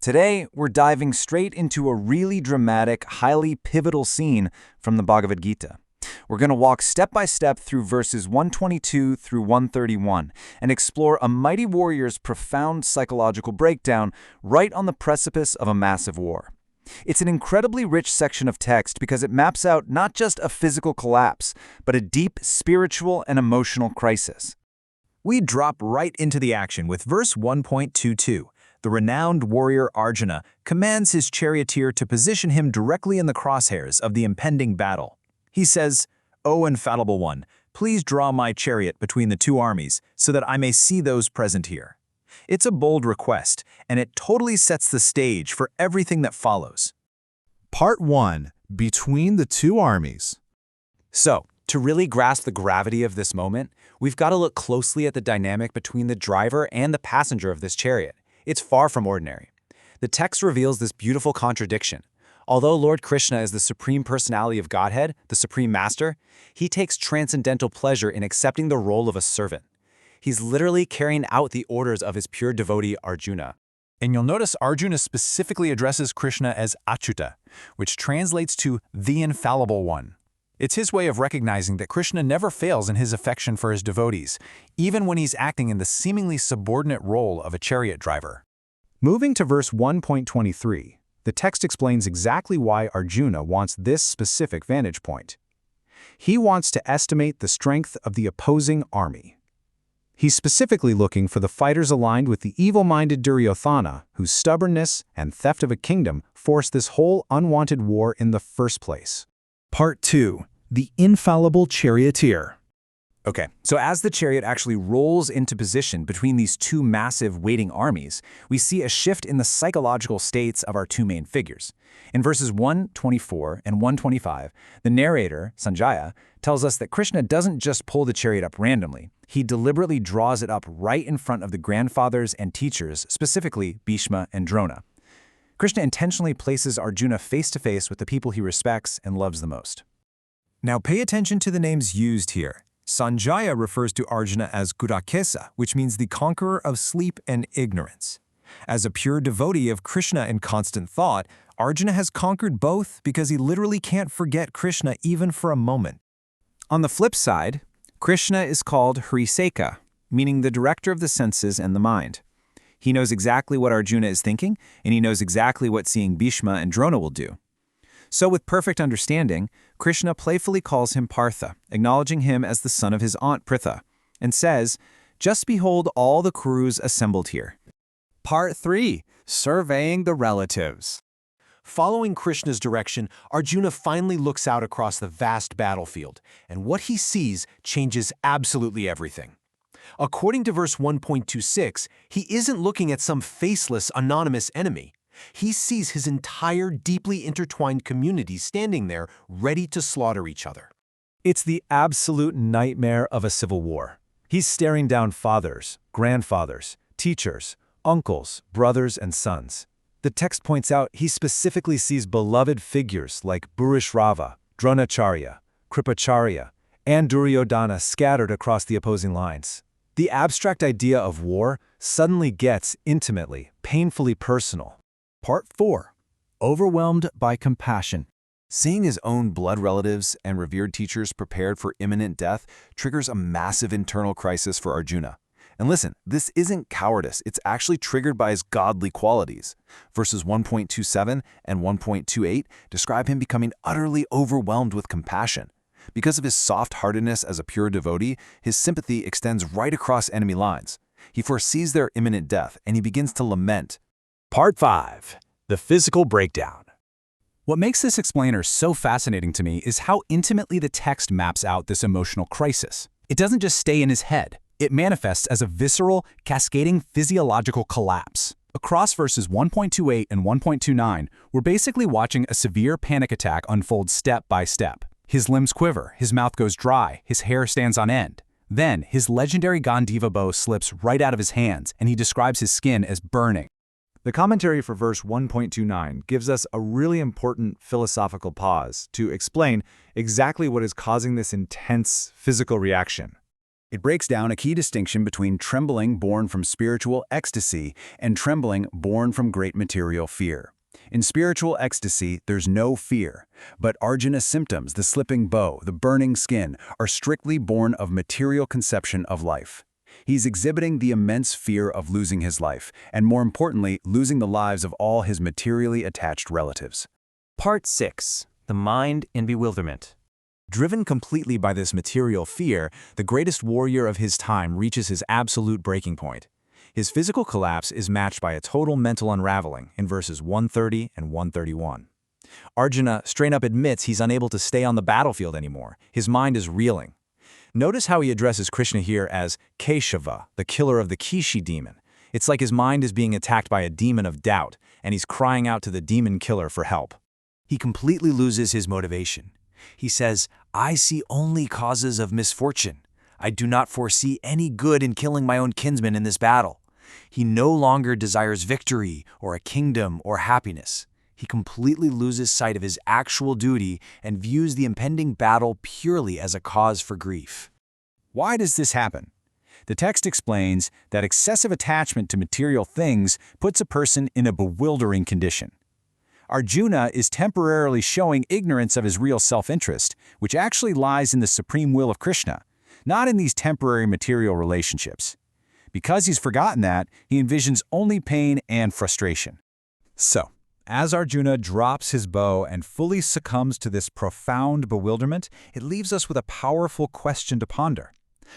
Today, we're diving straight into a really dramatic, highly pivotal scene from the Bhagavad-gītā. We're going to walk step by step through verses 122 through 131 and explore a mighty warrior's profound psychological breakdown right on the precipice of a massive war. It's an incredibly rich section of text because it maps out not just a physical collapse, but a deep spiritual and emotional crisis. We drop right into the action with verse 1.22. The renowned warrior Arjuna commands his charioteer to position him directly in the crosshairs of the impending battle. He says, "O infallible one, please draw my chariot between the two armies so that I may see those present here." It's a bold request, and it totally sets the stage for everything that follows. Part 1. Between the two armies. So, to really grasp the gravity of this moment, we've got to look closely at the dynamic between the driver and the passenger of this chariot. It's far from ordinary. The text reveals this beautiful contradiction. Although Lord Krishna is the supreme personality of Godhead, the supreme master, he takes transcendental pleasure in accepting the role of a servant. He's literally carrying out the orders of his pure devotee Arjuna. And you'll notice Arjuna specifically addresses Krishna as Achyuta, which translates to the infallible one. It's his way of recognizing that Krishna never fails in his affection for his devotees, even when he's acting in the seemingly subordinate role of a chariot driver. Moving to verse 1.23, the text explains exactly why Arjuna wants this specific vantage point. He wants to estimate the strength of the opposing army. He's specifically looking for the fighters aligned with the evil-minded Duryodhana, whose stubbornness and theft of a kingdom forced this whole unwanted war in the first place. Part 2. The infallible charioteer. Okay, so as the chariot actually rolls into position between these two massive waiting armies, we see a shift in the psychological states of our two main figures. In verses 124 and 125, the narrator, Sanjaya, tells us that Krishna doesn't just pull the chariot up randomly. He deliberately draws it up right in front of the grandfathers and teachers, specifically Bhishma and Drona. Krishna intentionally places Arjuna face-to-face with the people he respects and loves the most. Now pay attention to the names used here. Sanjaya refers to Arjuna as Kurukṣetra, which means the conqueror of sleep and ignorance. As a pure devotee of Krishna in constant thought, Arjuna has conquered both because he literally can't forget Krishna even for a moment. On the flip side, Krishna is called Hriseka, meaning the director of the senses and the mind. He knows exactly what Arjuna is thinking, and he knows exactly what seeing Bhishma and Drona will do. So with perfect understanding, Krishna playfully calls him Partha, acknowledging him as the son of his aunt Pritha, and says, "Just behold all the Kurus assembled here." Part 3. Surveying the relatives. Following Krishna's direction, Arjuna finally looks out across the vast battlefield, and what he sees changes absolutely everything. According to verse 1.26, he isn't looking at some faceless, anonymous enemy. He sees his entire deeply intertwined community standing there, ready to slaughter each other. It's the absolute nightmare of a civil war. He's staring down fathers, grandfathers, teachers, uncles, brothers, and sons. The text points out he specifically sees beloved figures like Bhurishrava, Dronacharya, Kripacharya, and Duryodhana scattered across the opposing lines. The abstract idea of war suddenly gets intimately, painfully personal. Part 4. Overwhelmed by compassion. Seeing his own blood relatives and revered teachers prepared for imminent death triggers a massive internal crisis for Arjuna. And listen, this isn't cowardice, it's actually triggered by his godly qualities. Verses 1.27 and 1.28 describe him becoming utterly overwhelmed with compassion. Because of his soft-heartedness as a pure devotee, his sympathy extends right across enemy lines. He foresees their imminent death, and he begins to lament. Part 5. The physical breakdown. What makes this explainer so fascinating to me is how intimately the text maps out this emotional crisis. It doesn't just stay in his head. It manifests as a visceral, cascading physiological collapse. Across verses 1.28 and 1.29, we're basically watching a severe panic attack unfold step by step. His limbs quiver, his mouth goes dry, his hair stands on end. Then, his legendary Gandiva bow slips right out of his hands, and he describes his skin as burning. The commentary for verse 1.29 gives us a really important philosophical pause to explain exactly what is causing this intense physical reaction. It breaks down a key distinction between trembling born from spiritual ecstasy and trembling born from great material fear. In spiritual ecstasy, there's no fear, but Arjuna's symptoms, the slipping bow, the burning skin, are strictly born of material conception of life. He's exhibiting the immense fear of losing his life, and more importantly, losing the lives of all his materially attached relatives. Part 6. The Mind in Bewilderment. Driven completely by this material fear, the greatest warrior of his time reaches his absolute breaking point. His physical collapse is matched by a total mental unraveling in verses 130 and 131. Arjuna straight up admits he's unable to stay on the battlefield anymore. His mind is reeling. Notice how he addresses Krishna here as Kṣatriya, the killer of the Kishi demon. It's like his mind is being attacked by a demon of doubt, and he's crying out to the demon killer for help. He completely loses his motivation. He says, "I see only causes of misfortune. I do not foresee any good in killing my own kinsmen in this battle." He no longer desires victory or a kingdom or happiness. He completely loses sight of his actual duty and views the impending battle purely as a cause for grief. Why does this happen? The text explains that excessive attachment to material things puts a person in a bewildering condition. Arjuna is temporarily showing ignorance of his real self-interest, which actually lies in the supreme will of Krishna, not in these temporary material relationships. Because he's forgotten that, he envisions only pain and frustration. So, as Arjuna drops his bow and fully succumbs to this profound bewilderment, it leaves us with a powerful question to ponder.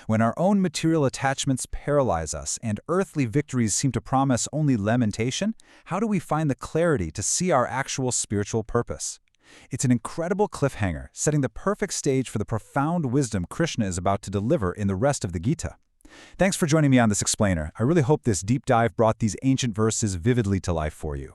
When our own material attachments paralyze us and earthly victories seem to promise only lamentation, how do we find the clarity to see our actual spiritual purpose? It's an incredible cliffhanger, setting the perfect stage for the profound wisdom Krishna is about to deliver in the rest of the Gita. Thanks for joining me on this explainer. I really hope this deep dive brought these ancient verses vividly to life for you.